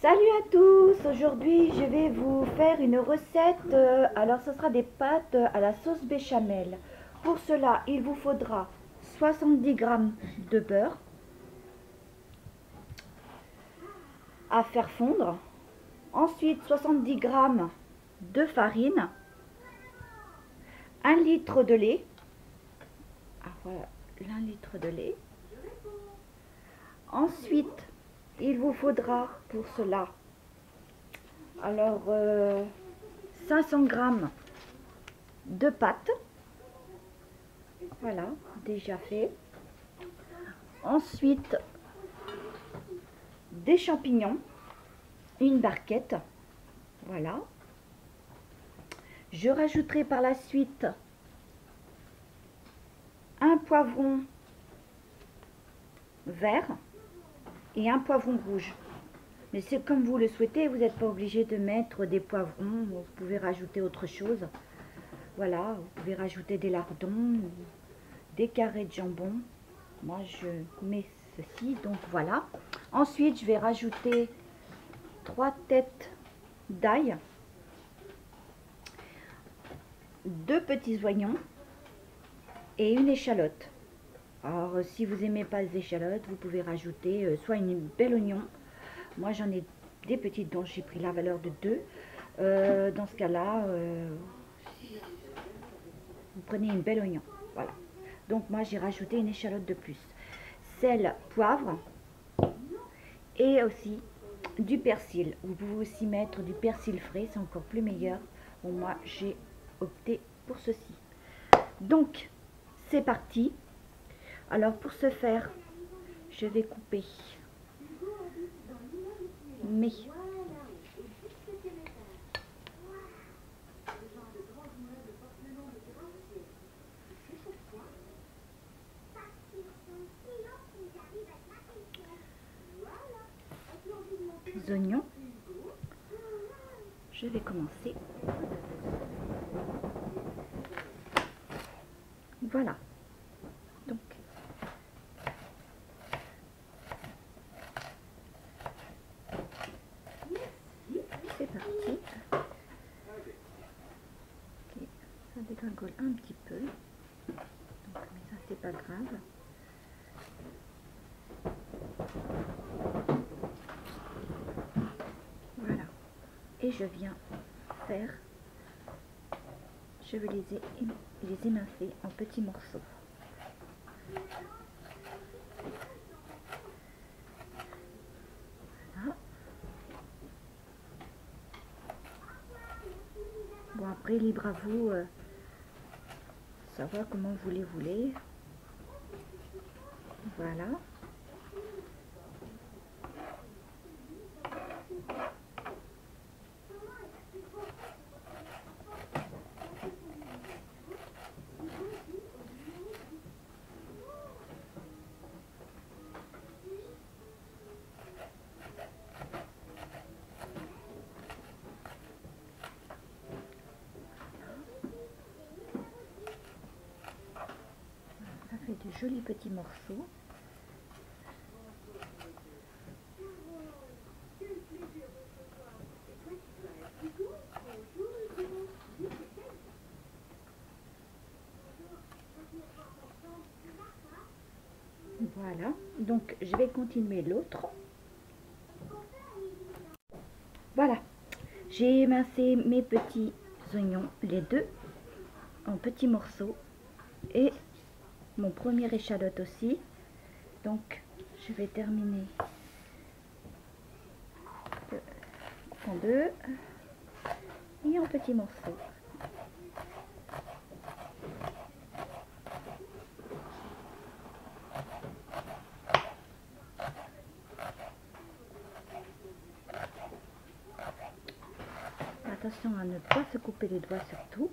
Salut à tous, aujourd'hui je vais vous faire une recette, alors ce sera des pâtes à la sauce béchamel. Pour cela il vous faudra 70 g de beurre à faire fondre, ensuite 70 g de farine, 1 litre de lait, voilà 1 litre de lait, ensuite il vous faudra pour cela alors 500 g de pâte, voilà déjà fait. Ensuite des champignons, une barquette, voilà. Je rajouterai par la suite un poivron vert et un poivron rouge. Mais c'est comme vous le souhaitez, vous n'êtes pas obligé de mettre des poivrons, vous pouvez rajouter autre chose. Voilà, vous pouvez rajouter des lardons, des carrés de jambon. Moi je mets ceci, donc voilà. Ensuite je vais rajouter 3 têtes d'ail, 2 petits oignons et une échalote. Alors si vous n'aimez pas les échalotes, vous pouvez rajouter soit une belle oignon. Moi j'en ai des petites, donc j'ai pris la valeur de 2. Dans ce cas là vous prenez une belle oignon, voilà. Donc moi j'ai rajouté une échalote de plus, sel, poivre et aussi du persil. Vous pouvez aussi mettre du persil frais, c'est encore plus meilleur. Bon, moi j'ai opté pour ceci. Donc c'est parti. Alors pour ce faire, je vais couper mes oignons. Je vais commencer. Voilà. Donc c'est parti. Okay. Ça dégringole un petit peu. Donc, mais ça c'est pas grave. Voilà. Et je viens faire, je vais les émincer en petits morceaux. Voilà. Bon, après libre à vous, savoir comment vous les voulez. Voilà. Ça fait de jolis petits morceaux. Voilà, donc je vais continuer l'autre. Voilà, j'ai émincé mes petits oignons, les deux, en petits morceaux, et mon premier échalote aussi. Donc je vais terminer en deux et en petits morceaux. Attention à ne pas se couper les doigts surtout.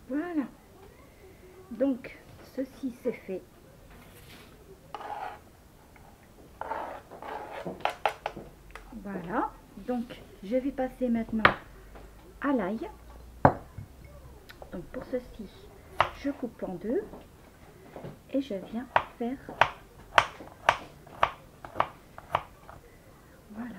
Voilà. Donc ceci c'est fait. Voilà. Donc je vais passer maintenant à l'ail. Donc pour ceci, je coupe en deux et je viens faire, voilà.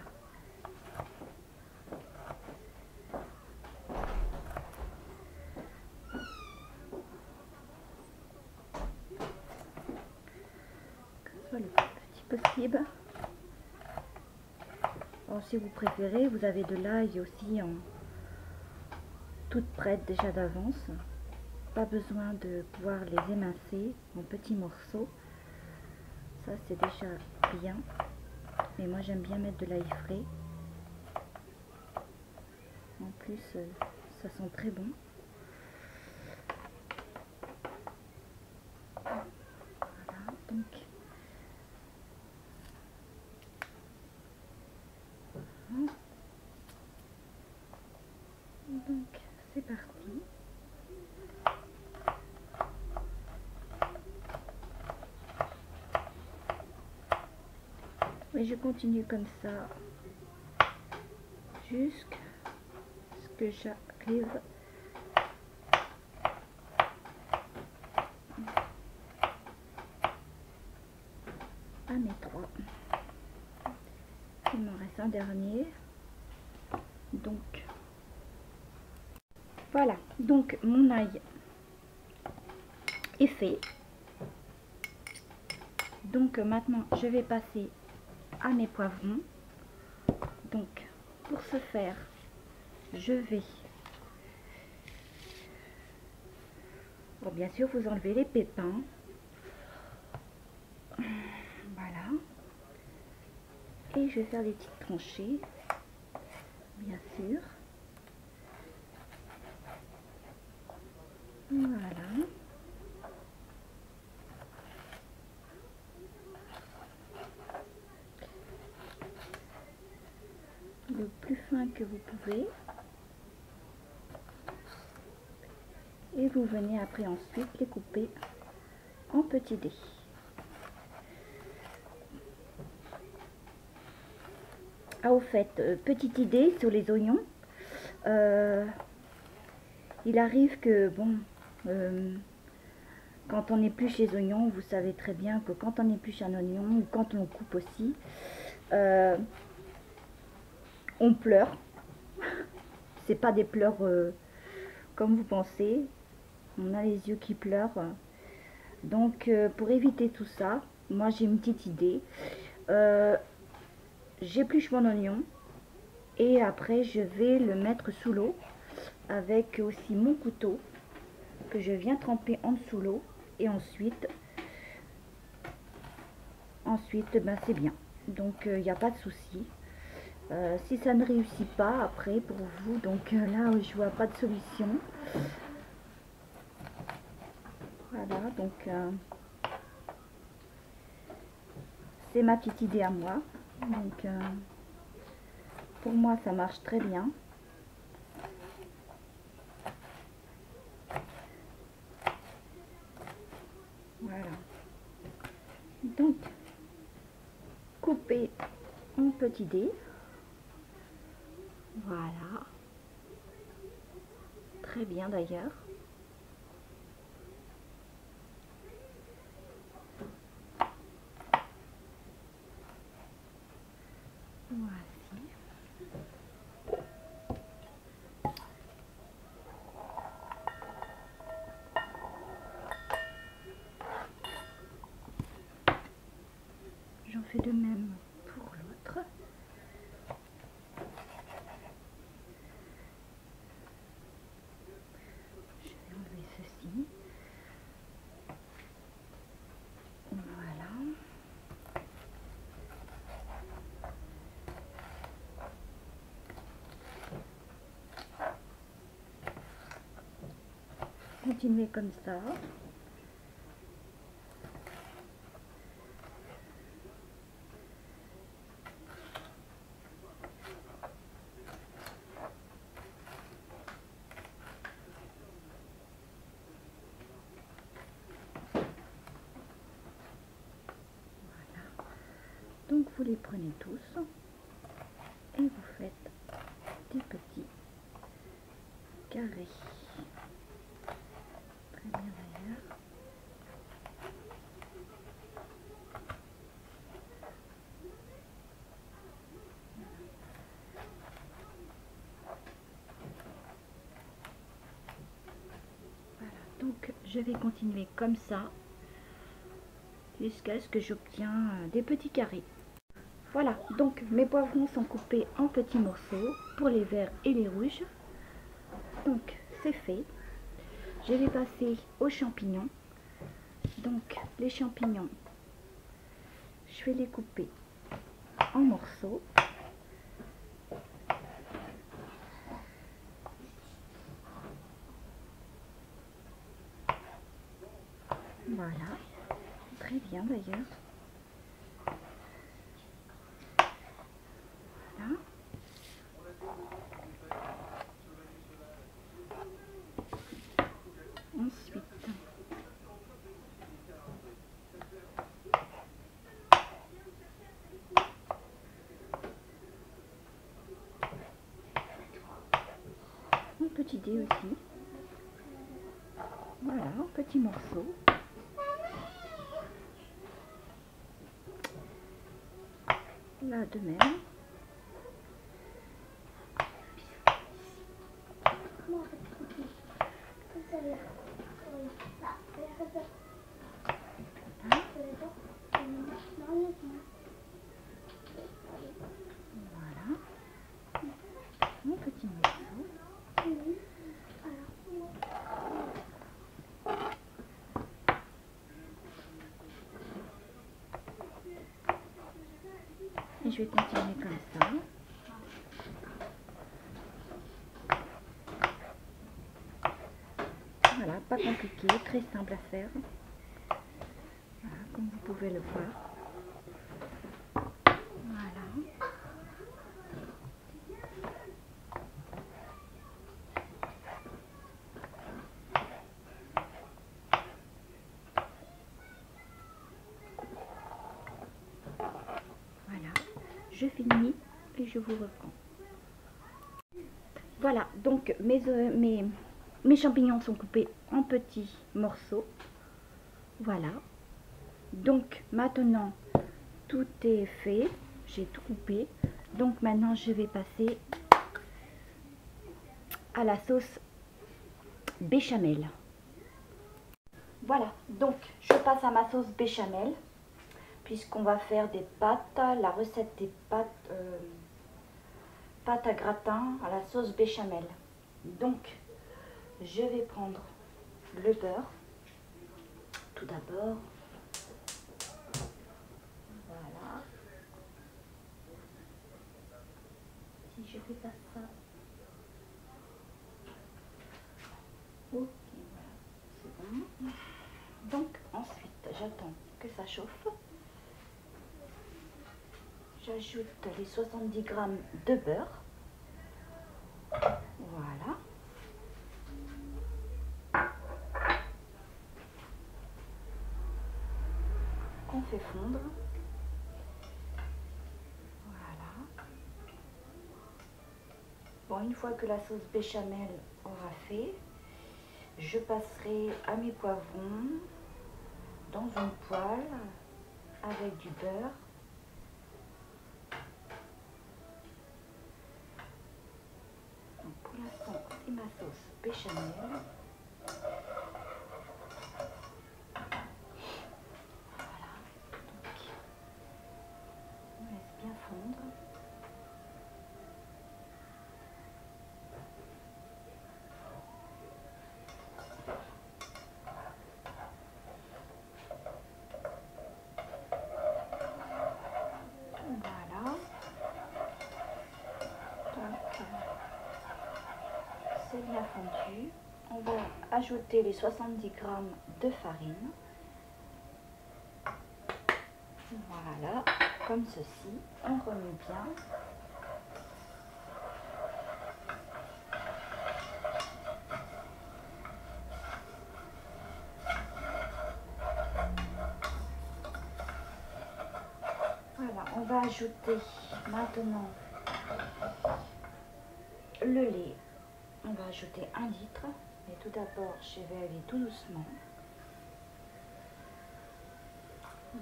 Que ce soit le plus petit possible. Alors, si vous préférez, vous avez de l'ail aussi en toute prête déjà d'avance. Pas besoin de pouvoir les émincer en petits morceaux. Ça c'est déjà bien. Mais moi j'aime bien mettre de l'ail frais. En plus, ça sent très bon. Voilà, donc. Donc c'est parti. Et je continue comme ça jusqu'à ce que j'arrive à mes trois. Il m'en reste un dernier. Donc voilà, donc mon ail est fait. Donc maintenant je vais passer à mes poivrons. Donc pour ce faire, je vais, bon, bien sûr vous enlevez les pépins, voilà, et je vais faire des petites tranchées, bien sûr, voilà. Le plus fin que vous pouvez. Et vous venez après ensuite les couper en petits dés. Ah, au fait, petite idée sur les oignons. Il arrive que, bon, quand on épluche les oignons, vous savez très bien que quand on épluche un oignon, ou quand on coupe aussi, on pleure. C'est pas des pleurs comme vous pensez. On a les yeux qui pleurent. Donc, pour éviter tout ça, moi j'ai une petite idée. J'épluche mon oignon et après je vais le mettre sous l'eau avec aussi mon couteau que je viens tremper en dessous l'eau et ensuite ben, c'est bien. Donc il n'y a pas de souci. Si ça ne réussit pas après pour vous, donc là je vois pas de solution. Voilà, donc c'est ma petite idée à moi. Donc pour moi ça marche très bien. Voilà. Donc couper en petits dés. Voilà. Très bien d'ailleurs. Voici. J'en fais de même pour l'autre. Je vais enlever ceci. Voilà. Continuez comme ça. Donc vous les prenez tous et vous faites des petits carrés. bien d'ailleurs. Voilà, donc je vais continuer comme ça jusqu'à ce que j'obtiens des petits carrés. Voilà, donc mes poivrons sont coupés en petits morceaux pour les verts et les rouges. Donc c'est fait. Je vais passer aux champignons. Donc les champignons, je vais les couper en morceaux. Voilà, très bien d'ailleurs. Voilà. Ensuite, un petit dé aussi. Voilà, un petit morceau. Là de même. Voilà, mon petit morceau. Et je vais continuer comme ça. Voilà, pas compliqué, très simple à faire. Voilà, comme vous pouvez le voir. Voilà. Voilà, je finis et je vous reprends. Voilà, donc mes champignons sont coupés en petits morceaux. Voilà. Donc maintenant, tout est fait. J'ai tout coupé. Donc maintenant, je vais passer à la sauce béchamel. Voilà, donc je passe à ma sauce béchamel. Puisqu'on va faire des pâtes, la recette des pâtes à gratin à la sauce béchamel. Donc, je vais prendre le beurre, tout d'abord. Voilà. Si je fais pas ça. Ok, voilà, c'est bon. Donc, ensuite, j'attends que ça chauffe. J'ajoute les 70 g de beurre. Voilà. Qu'on fait fondre. Voilà. Bon, une fois que la sauce béchamel aura fait, je passerai à mes poivrons dans une poêle avec du beurre. Donc pour l'instant, c'est ma sauce béchamel. Voilà. Donc, on laisse bien fondre. Voilà. Donc, c'est bien fondu. On va ajouter les 70 g de farine. Voilà, comme ceci. On remet bien. Voilà, on va ajouter maintenant le lait. On va ajouter 1 litre. Et tout d'abord, je vais aller tout doucement.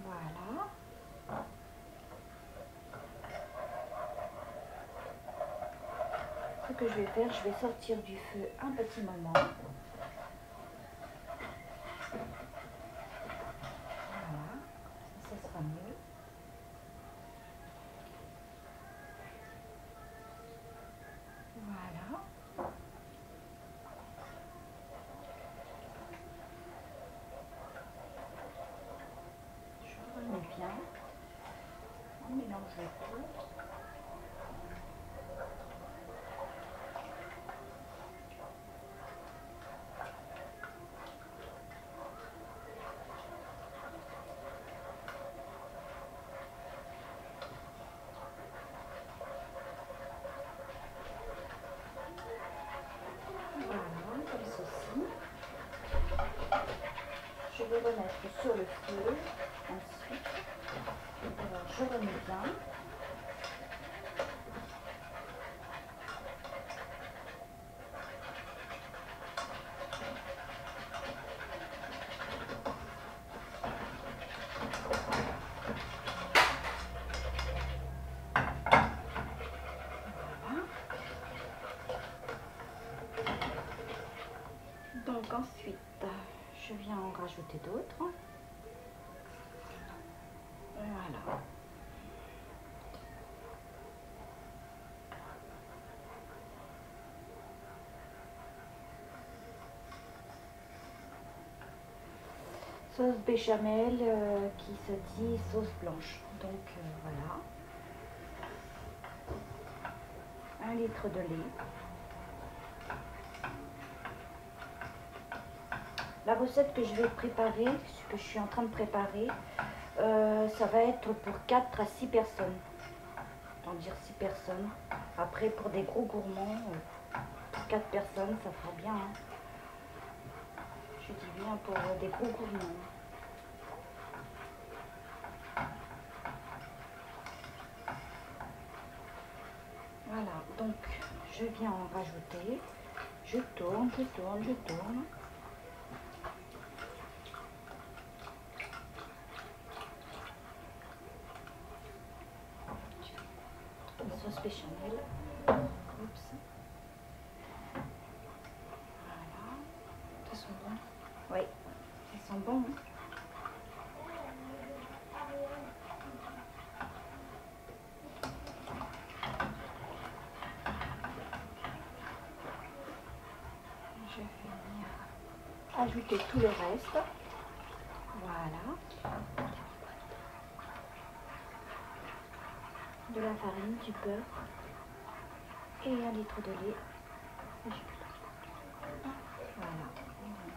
Voilà. Ce que je vais faire, je vais sortir du feu un petit moment. Voilà, ça sera mieux. Voilà. Je remets bien. On mélange le tout. Voilà, comme ceci. Je vais remettre sur le feu. Ensuite, alors je remets bien. Donc ensuite, je viens en rajouter d'autres. Voilà. Sauce béchamel qui se dit sauce blanche. Donc voilà. 1 litre de lait. La recette que je vais préparer, ce que je suis en train de préparer, ça va être pour 4 à 6 personnes. Autant dire 6 personnes. Après, pour des gros gourmands, pour 4 personnes, ça fera bien. Hein. Je dis bien pour des gros gourmands. Voilà, donc je viens en rajouter. Je tourne, je tourne, je tourne. Une sauce béchamel. Oups. Voilà. Ça sent bon. Oui, ça sent bon. Hein. Je vais venir ajouter tout le reste. Voilà. De la farine, du beurre et 1 litre de lait. Voilà.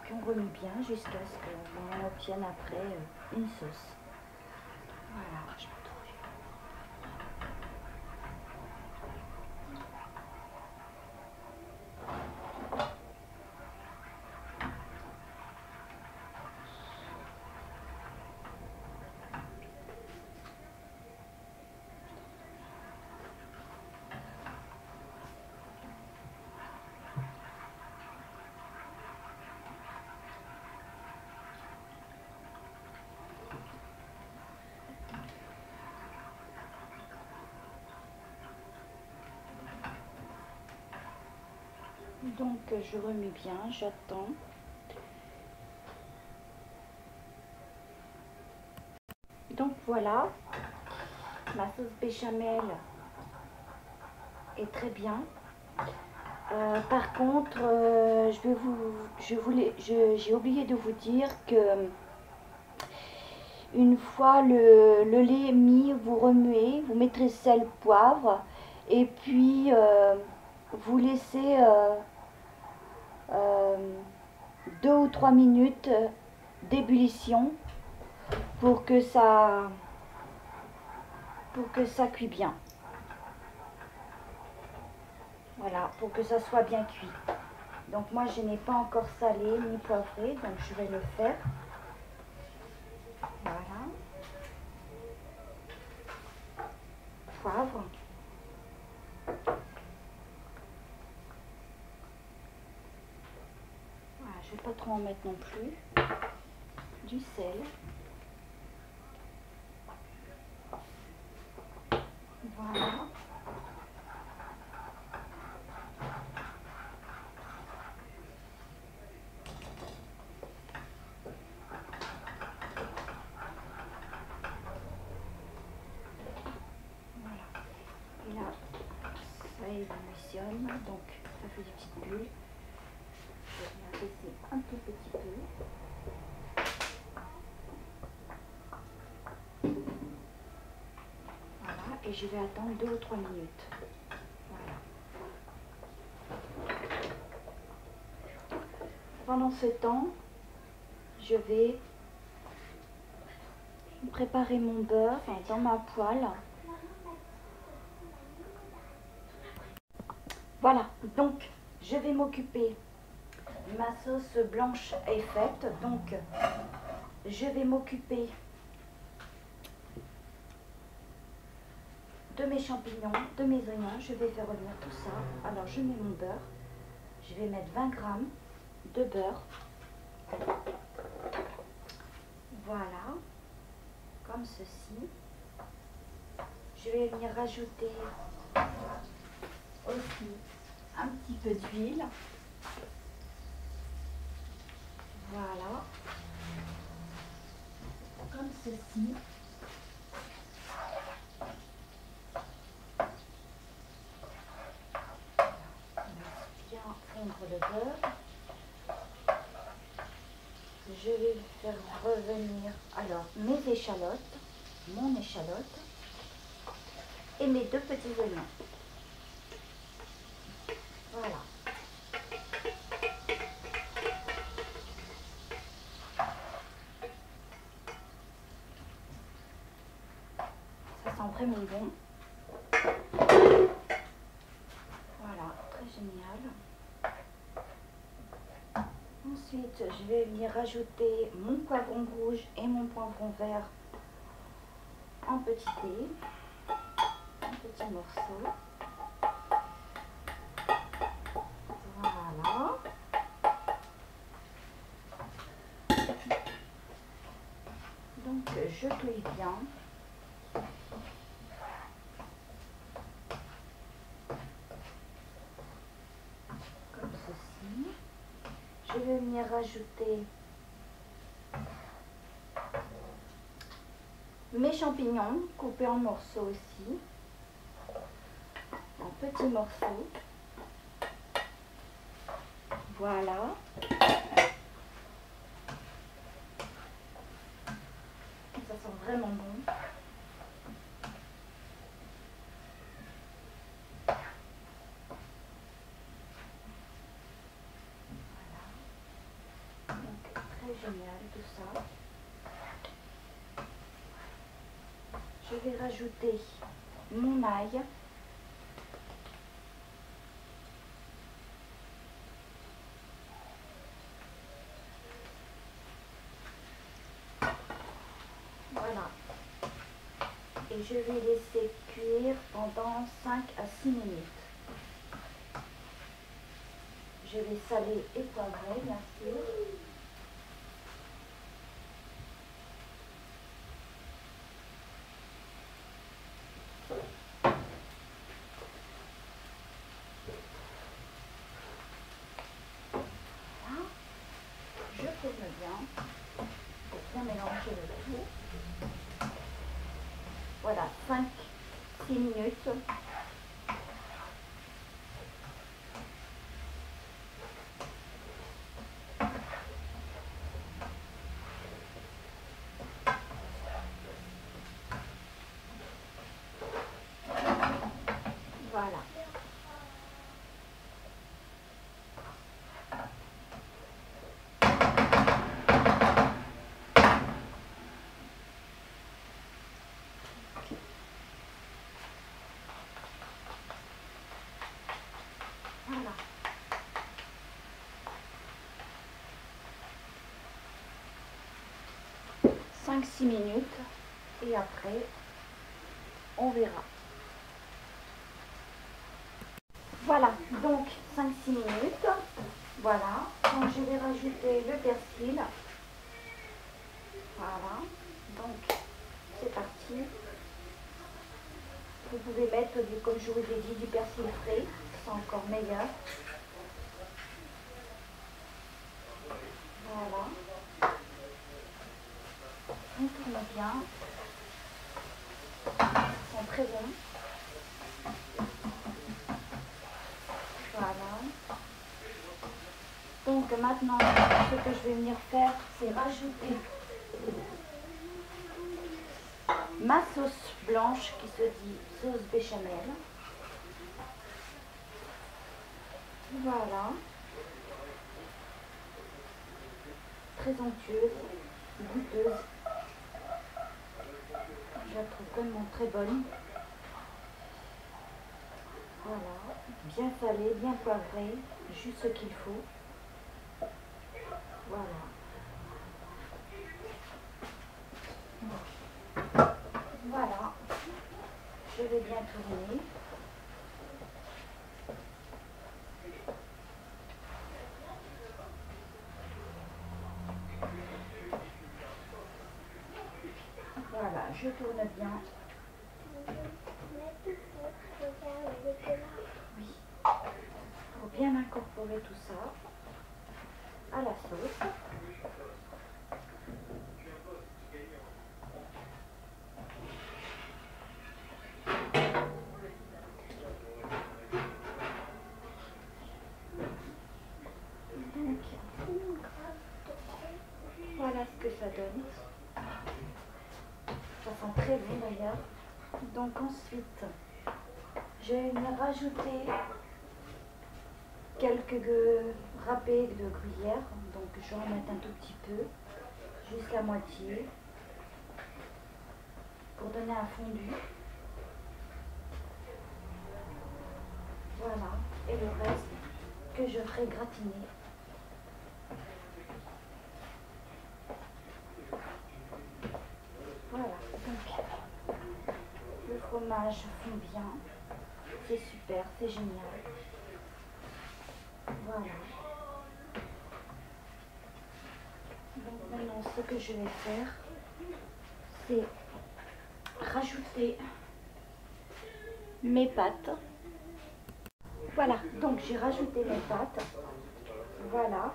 Puis on remet bien jusqu'à ce qu'on obtienne après une sauce. Voilà. Donc je remets bien, j'attends. Donc voilà, ma sauce béchamel est très bien. Par contre, j'ai oublié de vous dire que une fois le lait mis, vous remuez, vous mettrez sel, poivre et puis vous laissez 2 ou 3 minutes d'ébullition pour que ça cuit bien. Voilà, pour que ça soit bien cuit. Donc moi je n'ai pas encore salé ni poivré, donc je vais le faire. Voilà. Poivre. je vais pas trop en mettre non plus. Du sel. Voilà. Et là, ça ébullitionne, donc ça fait des petites bulles. Je vais venir baisser un tout petit peu. Voilà, et je vais attendre 2 ou 3 minutes. Voilà. Pendant ce temps, je vais préparer mon beurre dans ma poêle. Voilà, donc je vais m'occuper. Ma sauce blanche est faite, donc je vais m'occuper de mes champignons, de mes oignons. Je vais faire revenir tout ça. Alors je mets mon beurre. Je vais mettre 20 grammes de beurre. Voilà, comme ceci. Je vais venir rajouter aussi un petit peu d'huile. Voilà, comme ceci. Bien fondre le beurre. Je vais faire revenir alors mes échalotes, mon échalote et mes 2 petits oignons. Voilà. Ça sent vraiment bon. Voilà, très génial. Ensuite, je vais venir rajouter mon poivron rouge et mon poivron vert en petits dés, en petits morceaux. Voilà. Donc, je cueille bien. Comme ceci. Je vais venir rajouter mes champignons coupés en morceaux aussi, en petits morceaux. Voilà. Ça sent vraiment bon. Voilà. Donc très génial tout ça. Je vais rajouter mon ail. Voilà. Et je vais laisser cuire pendant 5 à 6 minutes. Je vais saler et poivrer, bien sûr. Voilà. Je tourne bien pour bien mélanger le tout. Voilà, 5-6 minutes. Voilà. Voilà. 5-6 minutes et après on verra. Voilà, donc 5-6 minutes. Voilà, donc je vais rajouter le persil. Voilà, donc c'est parti. Vous pouvez mettre, comme je vous ai dit, du persil frais, c'est encore meilleur. Voilà. On tourne bien. Ils sont très bons. Voilà. Donc maintenant, ce que je vais venir faire, c'est rajouter ma sauce blanche qui se dit sauce béchamel. Voilà. Très onctueuse, goûteuse. Je la trouve vraiment très bonne. Voilà. Bien salée, bien poivrée, juste ce qu'il faut. Voilà. Voilà. Je vais bien tourner. Voilà, je tourne bien. Oui. Pour bien incorporer tout ça à la sauce. Donc, voilà ce que ça donne. Ça sent très bon d'ailleurs. Donc ensuite, je vais venir rajouter quelques râpés de gruyère. Donc je vais en mettre un tout petit peu, juste la moitié, pour donner un fondu. Voilà, et le reste que je ferai gratiner. Voilà, donc le fromage fond bien, c'est super, c'est génial. Voilà. Donc maintenant ce que je vais faire, c'est rajouter mes pâtes. Voilà, donc j'ai rajouté mes pâtes. Voilà.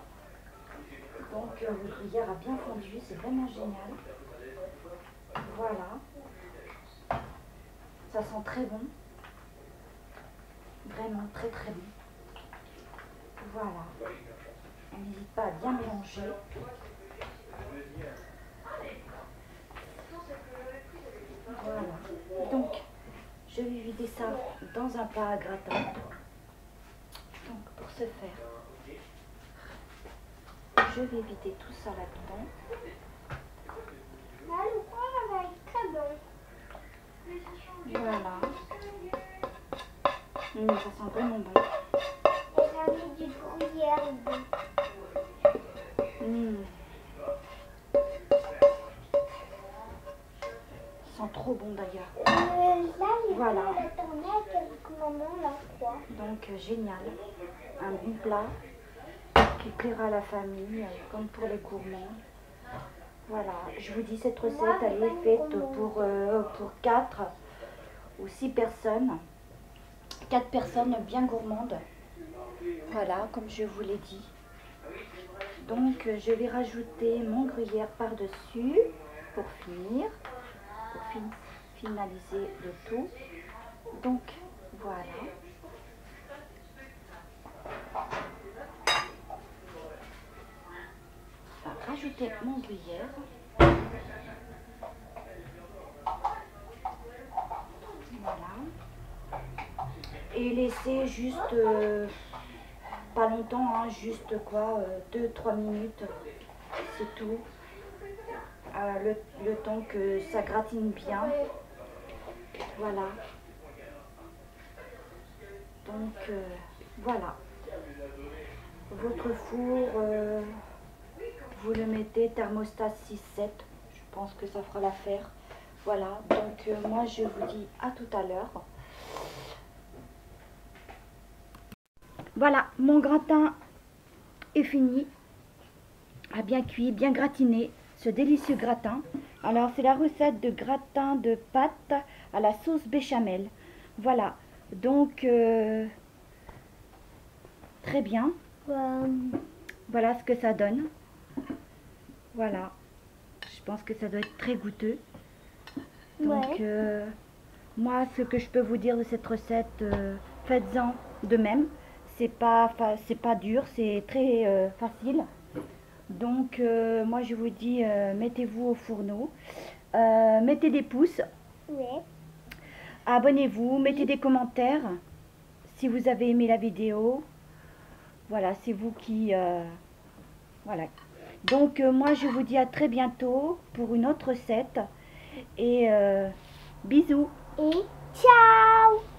Donc le gruyère a bien fondu, c'est vraiment génial. Voilà. Ça sent très bon. Vraiment très très bon. Voilà. On n'hésite pas à bien mélanger. Voilà. Donc, je vais vider ça dans un plat à gratin. Donc, pour ce faire, je vais vider tout ça là-dedans. Le fromage va être très bon. Voilà. Ça sent vraiment bon. Et ça met du gruyère dedans. Ça sent trop bon d'ailleurs. Là, il Voilà. faut le tourner à quelques moments, là, quoi. Donc, génial. Un bon plat qui plaira à la famille, comme pour les gourmands. Voilà, je vous dis, cette recette, elle est faite pour 4 ou 6 personnes. 4 personnes bien gourmandes. Voilà, comme je vous l'ai dit. Donc, je vais rajouter mon gruyère par-dessus pour finir, pour finaliser le tout. Donc, voilà. Je vais rajouter mon gruyère. Voilà. Et laisser juste, pas longtemps, hein, juste quoi, 2-3 minutes, c'est tout. Le temps que ça gratine bien. Voilà. Donc, voilà. Votre four, vous le mettez thermostat 6-7. Je pense que ça fera l'affaire. Voilà. Donc, moi, je vous dis à tout à l'heure. Voilà, mon gratin est fini, a bien cuit, bien gratiné, ce délicieux gratin. Alors c'est la recette de gratin de pâtes à la sauce béchamel. Voilà, donc très bien. Voilà ce que ça donne. Voilà, je pense que ça doit être très goûteux. Donc moi, ce que je peux vous dire de cette recette, faites-en de même. C'est pas dur, c'est très facile. Donc moi je vous dis, mettez-vous au fourneau, mettez des pouces, abonnez-vous, mettez des commentaires si vous avez aimé la vidéo. Voilà, c'est vous qui... voilà. Donc moi je vous dis à très bientôt pour une autre recette et bisous. Et ciao!